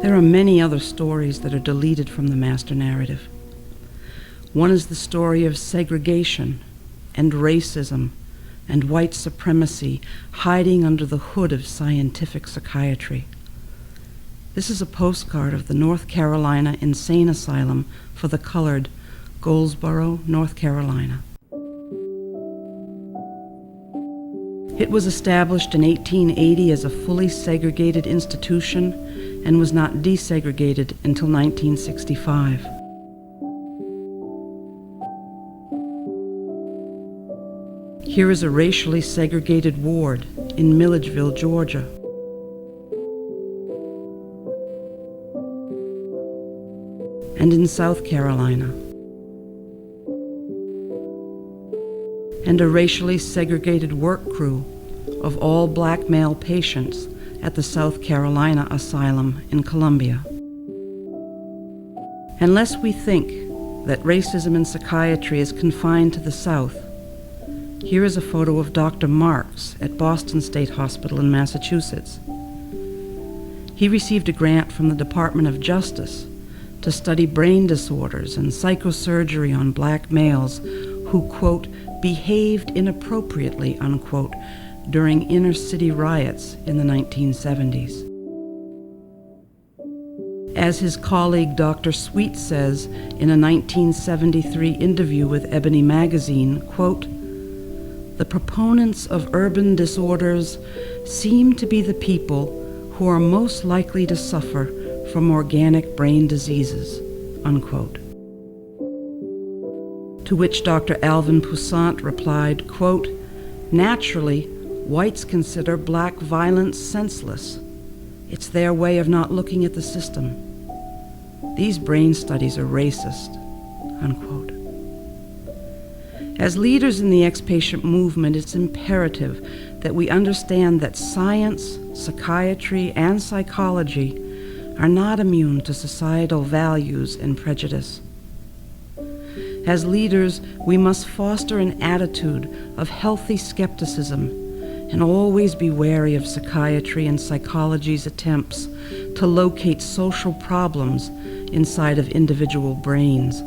There are many other stories that are deleted from the master narrative. One is the story of segregation and racism and white supremacy hiding under the hood of scientific psychiatry. This is a postcard of the North Carolina Insane Asylum for the Colored, Goldsboro, North Carolina. It was established in 1880 as a fully segregated institution and was not desegregated until 1965. Here is a racially segregated ward in Milledgeville, Georgia. And in South Carolina. And a racially segregated work crew of all black male patients at the South Carolina Asylum in Columbia. Unless we think that racism in psychiatry is confined to the South, here is a photo of Dr. Marks at Boston State Hospital in Massachusetts. He received a grant from the Department of Justice to study brain disorders and psychosurgery on black males who, quote, behaved inappropriately, unquote, during inner-city riots in the 1970s. As his colleague Dr. Sweet says in a 1973 interview with Ebony magazine, quote, the proponents of urban disorders seem to be the people who are most likely to suffer from organic brain diseases, unquote. To which Dr. Alvin Poussant replied, quote, naturally, whites consider black violence senseless. It's their way of not looking at the system. These brain studies are racist, unquote. As leaders in the ex-patient movement, it's imperative that we understand that science, psychiatry, and psychology are not immune to societal values and prejudice. As leaders, we must foster an attitude of healthy skepticism and always be wary of psychiatry and psychology's attempts to locate social problems inside of individual brains.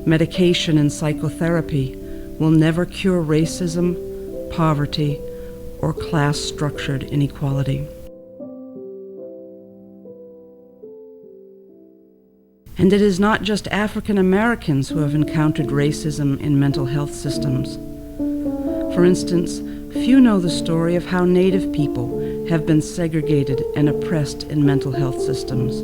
Medication and psychotherapy will never cure racism, poverty, or class-structured inequality. And it is not just African Americans who have encountered racism in mental health systems. For instance, few know the story of how Native people have been segregated and oppressed in mental health systems.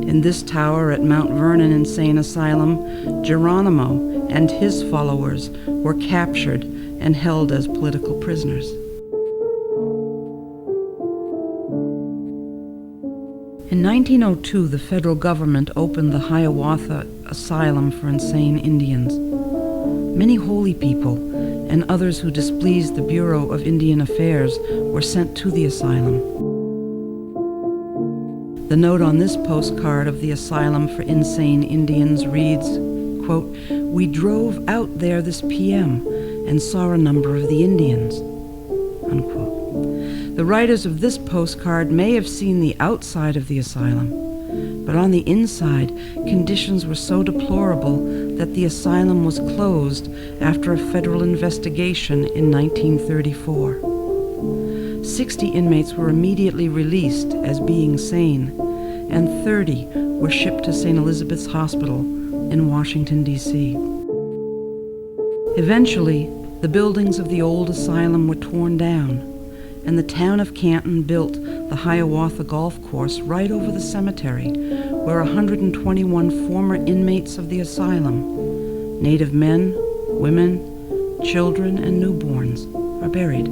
In this tower at Mount Vernon Insane Asylum, Geronimo and his followers were captured and held as political prisoners. In 1902, the federal government opened the Hiawatha Asylum for Insane Indians. Many holy people and others who displeased the Bureau of Indian Affairs were sent to the asylum. The note on this postcard of the Asylum for Insane Indians reads, quote, we drove out there this PM and saw a number of the Indians, unquote. The writers of this postcard may have seen the outside of the asylum, but on the inside, conditions were so deplorable that the asylum was closed after a federal investigation in 1934. 60 inmates were immediately released as being sane, and 30 were shipped to St. Elizabeth's Hospital in Washington, D.C. Eventually, the buildings of the old asylum were torn down, and the town of Canton built the Hiawatha Golf Course right over the cemetery, where 121 former inmates of the asylum, Native men, women, children, and newborns, are buried.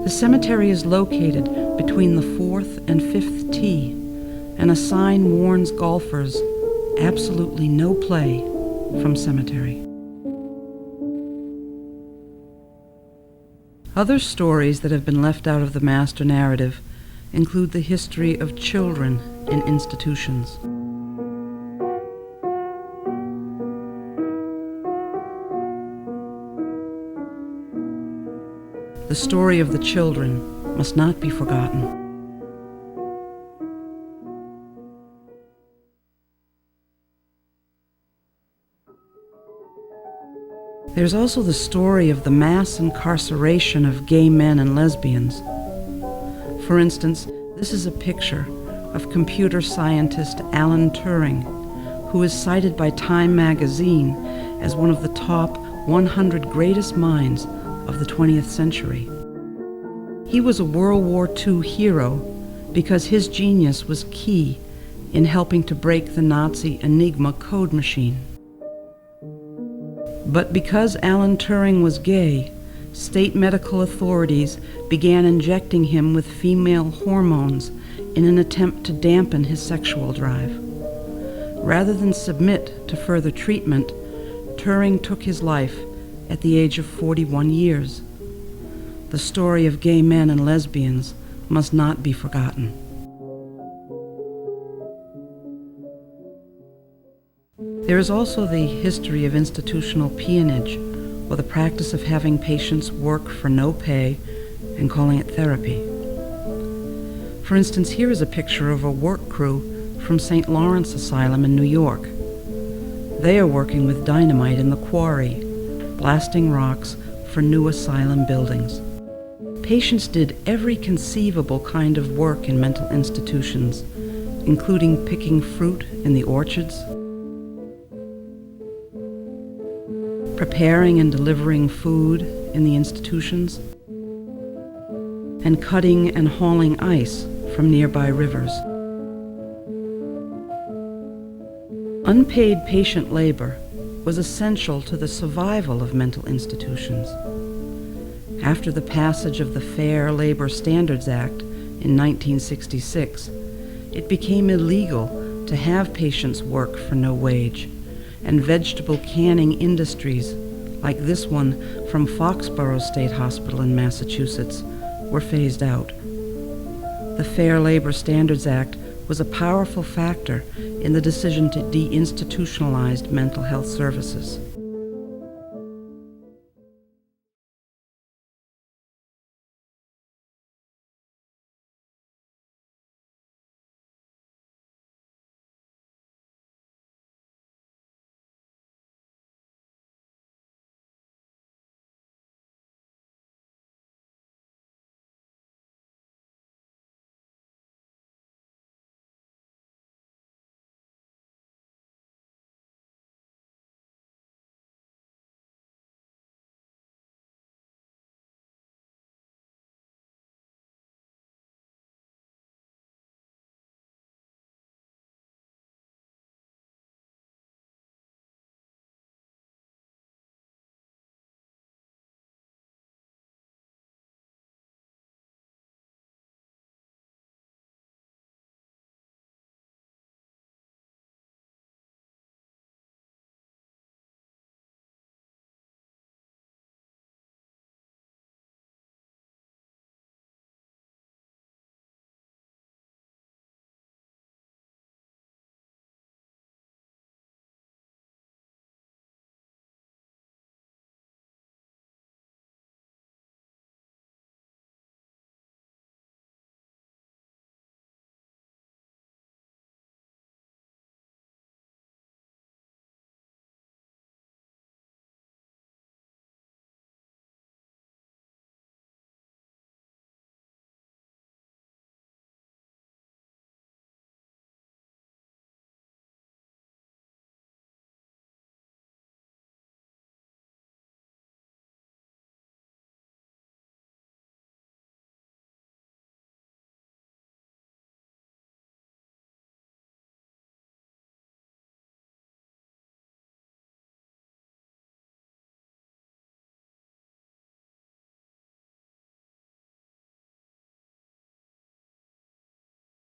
The cemetery is located between the 4th and 5th tee, and a sign warns golfers, absolutely no play from cemetery. Other stories that have been left out of the master narrative include the history of children in institutions. The story of the children must not be forgotten. There's also the story of the mass incarceration of gay men and lesbians. For instance, this is a picture of computer scientist Alan Turing, who is cited by Time magazine as one of the top 100 greatest minds of the 20th century. He was a World War II hero because his genius was key in helping to break the Nazi Enigma code machine. But because Alan Turing was gay, state medical authorities began injecting him with female hormones in an attempt to dampen his sexual drive. Rather than submit to further treatment, Turing took his life at the age of 41 years. The story of gay men and lesbians must not be forgotten. There is also the history of institutional peonage, or the practice of having patients work for no pay and calling it therapy. For instance, here is a picture of a work crew from St. Lawrence Asylum in New York. They are working with dynamite in the quarry, blasting rocks for new asylum buildings. Patients did every conceivable kind of work in mental institutions, including picking fruit in the orchards, preparing and delivering food in the institutions, and cutting and hauling ice from nearby rivers. Unpaid patient labor was essential to the survival of mental institutions. After the passage of the Fair Labor Standards Act in 1966, it became illegal to have patients work for no wage, and vegetable canning industries, like this one from Foxborough State Hospital in Massachusetts, were phased out. The Fair Labor Standards Act was a powerful factor in the decision to deinstitutionalize mental health services.